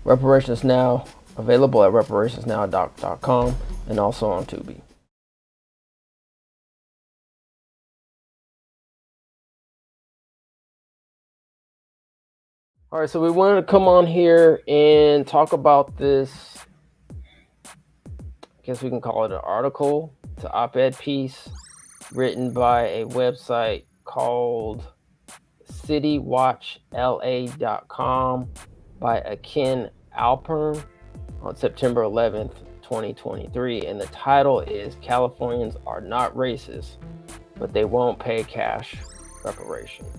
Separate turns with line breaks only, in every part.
Reparations Now, available at reparationsnow.com and also on Tubi. All right, so we wanted to come on here and talk about this, I guess we can call it an article. It's an op-ed piece written by a website called citywatchla.com by Akin Alpern on September 11th, 2023. And the title is Californians Are Not Racist, but They Won't Pay Cash Reparations.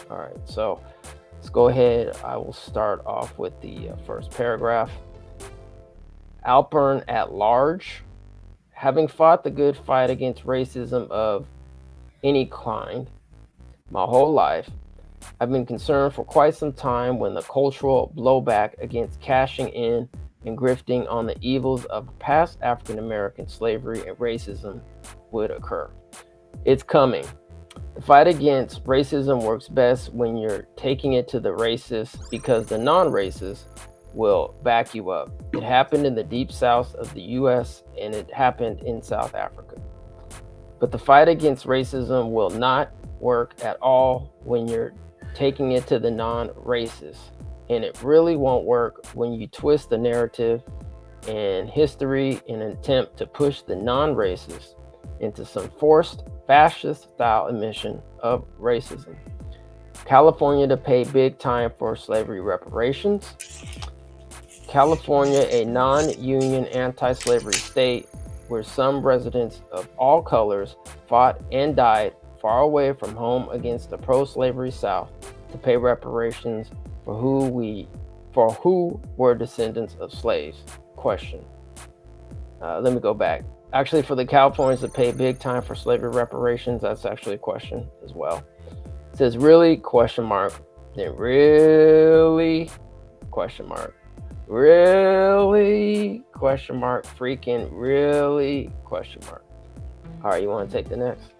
All right, so let's go ahead. I will start off with the first paragraph. Alpern at large, having fought the good fight against racism of any kind my whole life, I've been concerned for quite some time when the cultural blowback against cashing in and grifting on the evils of past African American slavery and racism would occur. It's coming. The fight against racism works best when you're taking it to the racists because the non-racists will back you up. It happened in the deep south of the US and it happened in South Africa. But the fight against racism will not work at all when you're taking it to the non-racists. And it really won't work when you twist the narrative and history in an attempt to push the non-racists into some forced fascist style admission of racism. California to pay big time for slavery reparations. California, a non-union anti-slavery state where some residents of all colors fought and died far away from home against the pro-slavery South to pay reparations for who were descendants of slaves. Question. Let me go back. Actually, for the Californians to pay big time for slavery reparations, that's actually a question as well. It says really, question mark, then really, question mark, really, question mark, freaking really, question mark. All right, you want to take the next?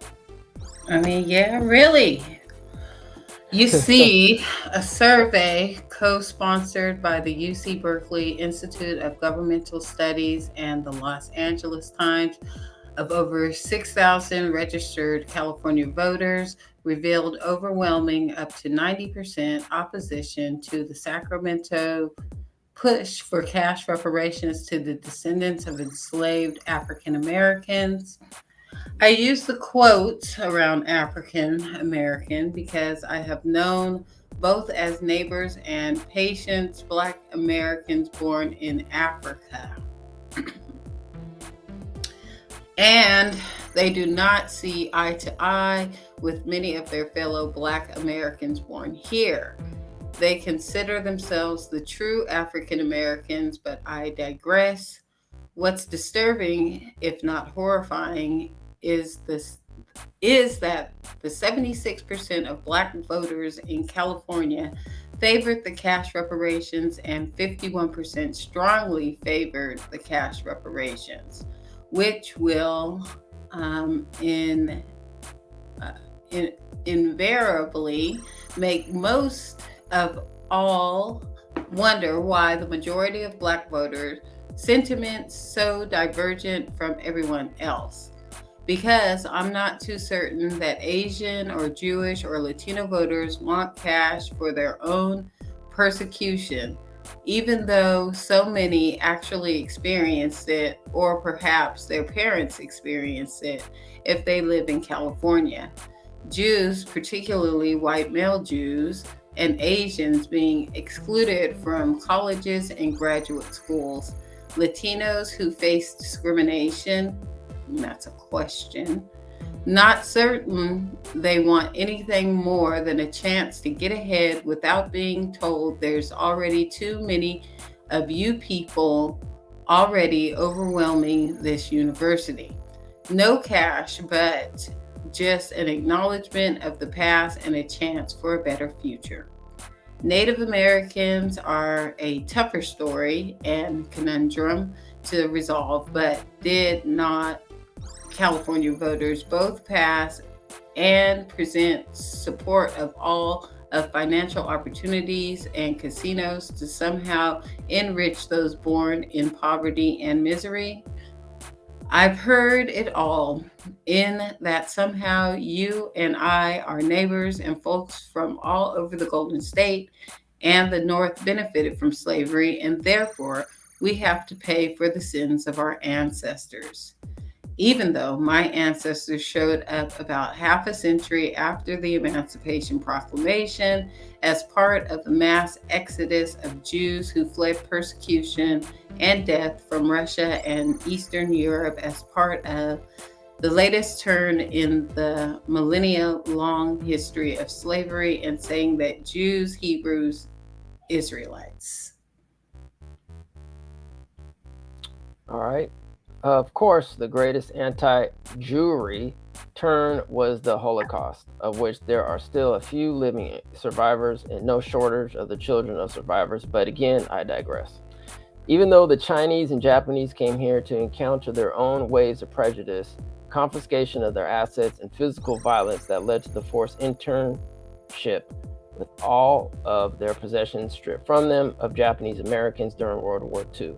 I mean, yeah, really. You see a survey co-sponsored by the UC Berkeley Institute of Governmental Studies and the Los Angeles Times of over 6,000 registered California voters revealed overwhelming up to 90% opposition to the Sacramento push for cash reparations to the descendants of enslaved African Americans. I use the quote around African American because I have known both as neighbors and patients Black Americans born in Africa. And they do not see eye to eye with many of their fellow Black Americans born here. They consider themselves the true African Americans, but I digress. What's disturbing, if not horrifying, is that the 76% of Black voters in California favored the cash reparations and 51% strongly favored the cash reparations, which will invariably make most of all wonder why the majority of Black voters sentiments so divergent from everyone else. Because I'm not too certain that Asian or Jewish or Latino voters want cash for their own persecution, even though so many actually experienced it, or perhaps their parents experienced it if they live in California. Jews, particularly white male Jews, and Asians being excluded from colleges and graduate schools. Latinos who face discrimination, that's a question. Not certain they want anything more than a chance to get ahead without being told there's already too many of you people already overwhelming this university. No cash, but just an acknowledgement of the past and a chance for a better future. Native Americans are a tougher story and conundrum to resolve, but did not California voters both pass and present support of all of financial opportunities and casinos to somehow enrich those born in poverty and misery. I've heard it all, in that somehow you and I are neighbors and folks from all over the Golden State and the North benefited from slavery, and therefore we have to pay for the sins of our ancestors. Even though my ancestors showed up about half a century after the Emancipation Proclamation as part of the mass exodus of Jews who fled persecution and death from Russia and Eastern Europe as part of the latest turn in the millennia long history of slavery, and saying that Jews, Hebrews, Israelites.
All right. Of course, the greatest anti-Jewry turn was the Holocaust, of which there are still a few living survivors and no shortage of the children of survivors. But again, I digress. Even though the Chinese and Japanese came here to encounter their own waves of prejudice, confiscation of their assets, and physical violence that led to the forced internship with all of their possessions stripped from them of Japanese Americans during World War II.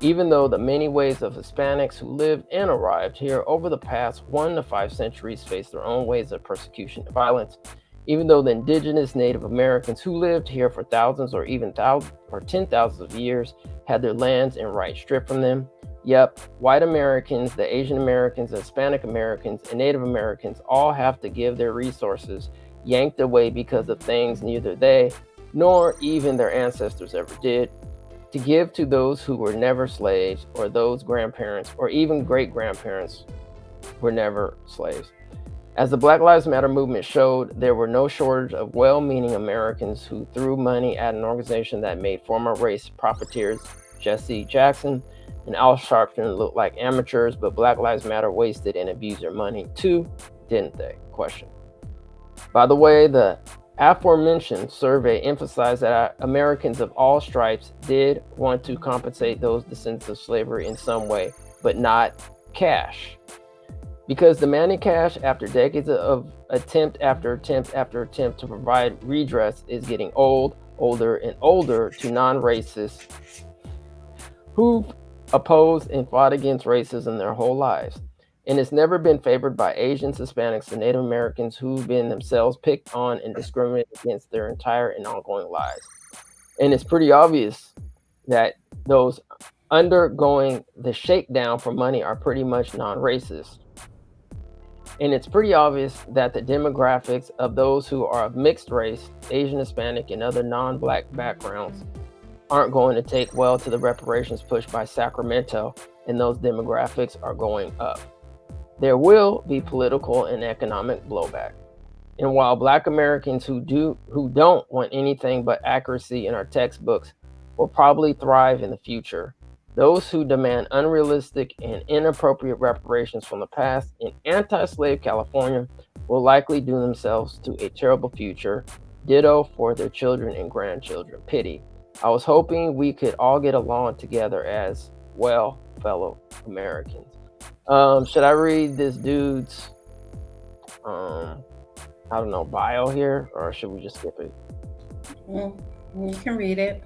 Even though the many waves of Hispanics who lived and arrived here over the past 1 to 5 centuries faced their own ways of persecution and violence, even though the indigenous Native Americans who lived here for thousands or even thousands or 10,000s of years had their lands and rights stripped from them, yep, white Americans, the Asian Americans, Hispanic Americans, and Native Americans all have to give their resources yanked away because of things neither they nor even their ancestors ever did, to give to those who were never slaves, or those grandparents or even great-grandparents were never slaves. As the Black Lives Matter movement showed, there were no shortage of well-meaning Americans who threw money at an organization that made former race profiteers Jesse Jackson and Al Sharpton look like amateurs, but Black Lives Matter wasted and abused their money too, didn't they? Question. By the way, the aforementioned survey emphasized that Americans of all stripes did want to compensate those descendants of slavery in some way, but not cash. Because demanding cash after decades of attempt after attempt after attempt to provide redress is getting older, and older to non-racists who've opposed and fought against racism their whole lives. And it's never been favored by Asians, Hispanics, and Native Americans who've been themselves picked on and discriminated against their entire and ongoing lives. And it's pretty obvious that those undergoing the shakedown for money are pretty much non-racist. And it's pretty obvious that the demographics of those who are of mixed race, Asian, Hispanic, and other non-Black backgrounds aren't going to take well to the reparations push by Sacramento, and those demographics are going up. There will be political and economic blowback. And while Black Americans who don't want anything but accuracy in our textbooks will probably thrive in the future, those who demand unrealistic and inappropriate reparations from the past in anti-slave California will likely do themselves to a terrible future. Ditto for their children and grandchildren. Pity. I was hoping we could all get along together as, well, fellow Americans. Should I read this dude's, bio here, or should we just skip it?
You can read it.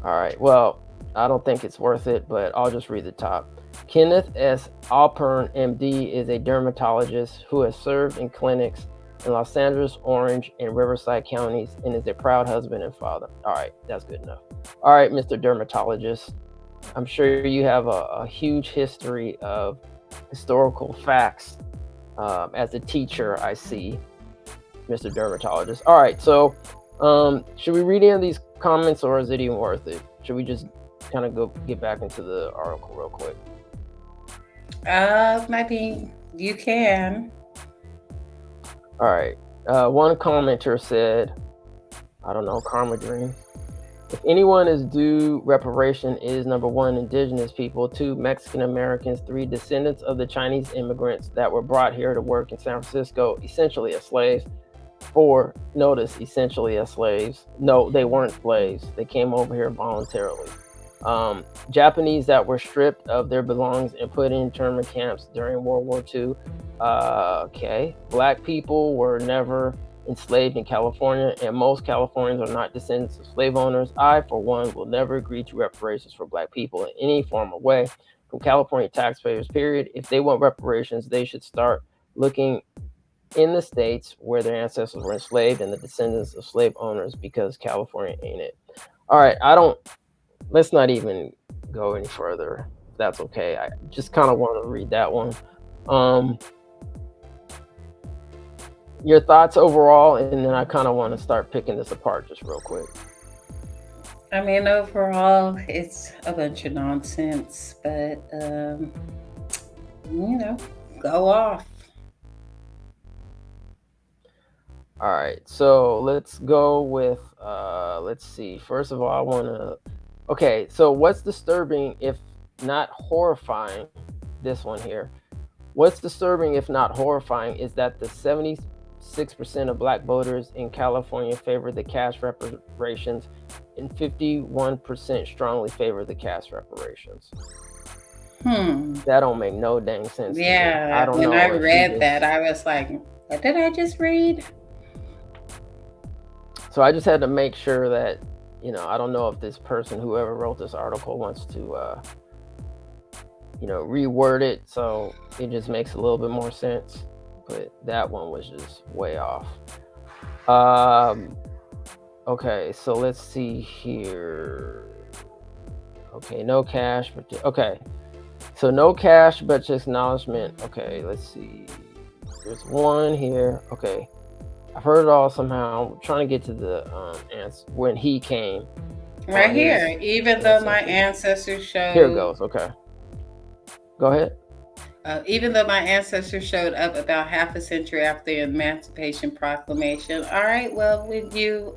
All right. Well, I don't think it's worth it, but I'll just read the top. Kenneth S. Alpern, MD, is a dermatologist who has served in clinics in Los Angeles, Orange, and Riverside counties, and is a proud husband and father. All right, that's good enough. All right, Mr. Dermatologist, I'm sure you have a huge history of historical facts. As a teacher, I see, Mr. Dermatologist. All right, so should we read any of these comments, or is it even worth it? Should we just kind of get back into the article real quick?
Maybe you can.
All right. One commenter said, I don't know, Karma Dream. If anyone is due reparation, it is number 1, indigenous people, 2, Mexican Americans, 3, descendants of the Chinese immigrants that were brought here to work in San Francisco, essentially as slaves. 4, notice, essentially as slaves. No, they weren't slaves. They came over here voluntarily. Japanese that were stripped of their belongings and put in internment camps during World War II. Okay. Black people were never enslaved in California, and most Californians are not descendants of slave owners. I, for one, will never agree to reparations for Black people in any form or way from California taxpayers, period. If they want reparations, they should start looking in the states where their ancestors were enslaved and the descendants of slave owners, because California ain't it. All right, let's not even go any further. If that's okay. I just kind of want to read that one. Your thoughts overall, and then I kind of want to start picking this apart just real quick.
I mean, overall, it's a bunch of nonsense, but, go off.
All right, so let's go with, let's see. First of all, I want to, okay, so what's disturbing, if not horrifying, this one here. What's disturbing, if not horrifying, is that the 76% of Black voters in California favor the cash reparations, and 51% strongly favor the cash reparations. That don't make no dang sense.
Yeah,
I don't
when
know.
I read that, I was like, what did I just read?
So I just had to make sure that, I don't know if this person, whoever wrote this article, wants to, reword it so it just makes a little bit more sense. But that one was just way off. Okay, so let's see here. Okay, no cash, but okay. So no cash, but just acknowledgement. Okay, let's see. There's one here. Okay, I've heard it all somehow. I'm trying to get to the answer when he came.
Right here. Even though my ancestors showed.
Here it goes. Okay, go ahead.
Even though my ancestors showed up about half a century after the Emancipation Proclamation. All right, well, when you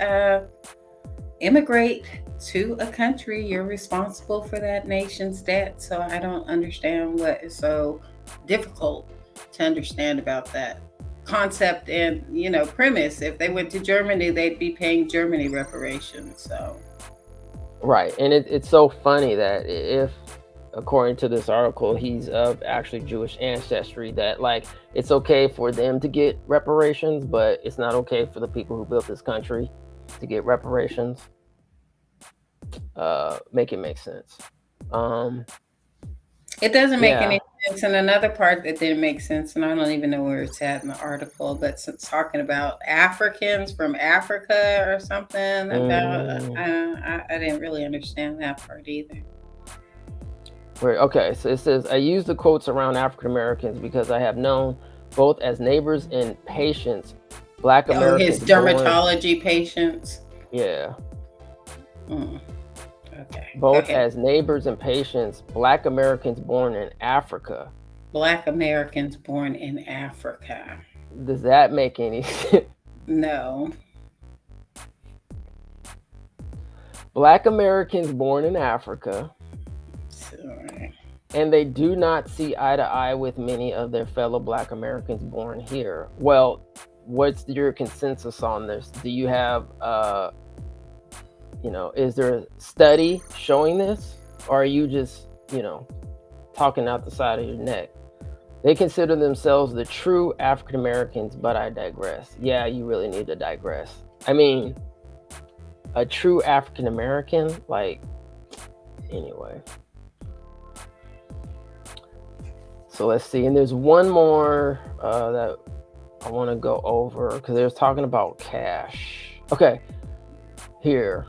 immigrate to a country, you're responsible for that nation's debt. So I don't understand what is so difficult to understand about that concept and, premise. If they went to Germany, they'd be paying Germany reparations. So.
Right, and it's so funny that if, according to this article, he's of actually Jewish ancestry, that like it's okay for them to get reparations, but it's not okay for the people who built this country to get reparations. Make it make sense.
It doesn't make any sense. And another part that didn't make sense, and I don't even know where it's at in the article, but it's talking about Africans from Africa or something. About I didn't really understand that part either.
Okay, so it says, I use the quotes around African Americans because I have known both as neighbors and patients, Black Americans.
His dermatology patients.
Yeah.
Okay.
Both as neighbors and patients, Black Americans born in Africa.
Black Americans born in Africa.
Does that make any sense?
No.
Black Americans born in Africa.
Sorry.
And they do not see eye to eye with many of their fellow Black Americans born here. Well, what's your consensus on this? Do you have, is there a study showing this? Or are you just, talking out the side of your neck? They consider themselves the true African Americans, but I digress. Yeah, you really need to digress. I mean, a true African American, anyway. So let's see, and there's one more that I want to go over because they're talking about cash. Okay, here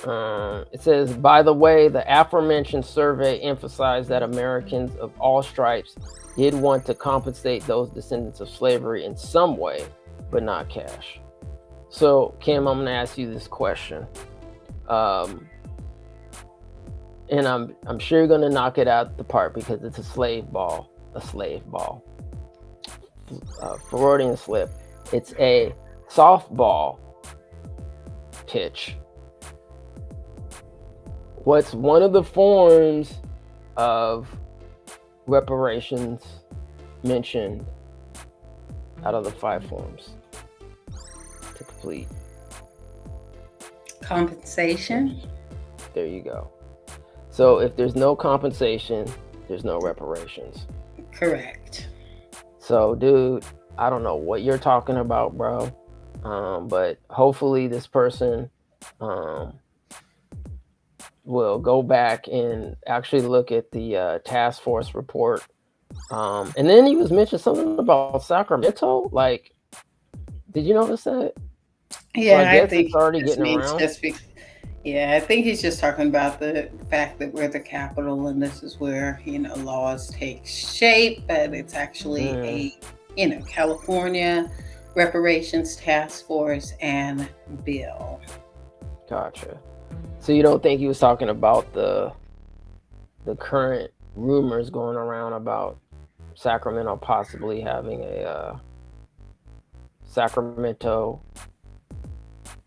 it says, by the way, the aforementioned survey emphasized that Americans of all stripes did want to compensate those descendants of slavery in some way, but not cash. So, Kim, I'm going to ask you this question, and I'm sure you're going to knock it out the park because it's a slave ball. Freudian slip. It's a softball pitch. What's one of the forms of reparations mentioned out of the 5 forms to complete?
Compensation.
There you go. So if there's no compensation, there's no reparations.
Correct.
So, dude, I don't know what you're talking about, bro. But hopefully, this person um, will go back and actually look at the task force report. And then he was mentioning something about Sacramento. Like, did you notice that? So I
Yeah, I
guess it's
think
already
he just
getting
means
around.
yeah, I think he's just talking about the fact that we're the capital and this is where, laws take shape, but it's actually
Mm,
California Reparations Task Force and bill.
gotcha. So you don't think he was talking about the current rumors going around about Sacramento possibly having a Sacramento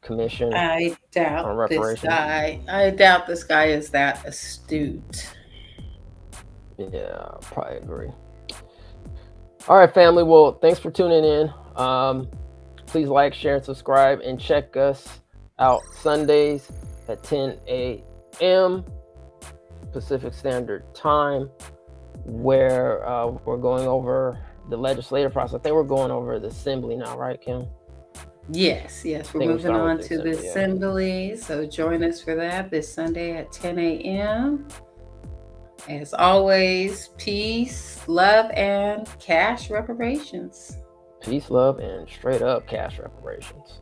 commission on reparations?
I doubt this guy is that astute.
Yeah, probably agree. All right, family. Well, thanks for tuning in. Please like, share, and subscribe, and check us out Sundays at 10 a.m. Pacific Standard Time, where we're going over the legislative process. I think we're going over the assembly now, right, Kim?
Yes,
I
we're
think we're
moving
starting with
on
the
to the
assembly. Yeah.
assembly. So join us for that this Sunday at 10 a.m. As always, peace, love, and cash reparations.
Peace, love, and straight up cash reparations.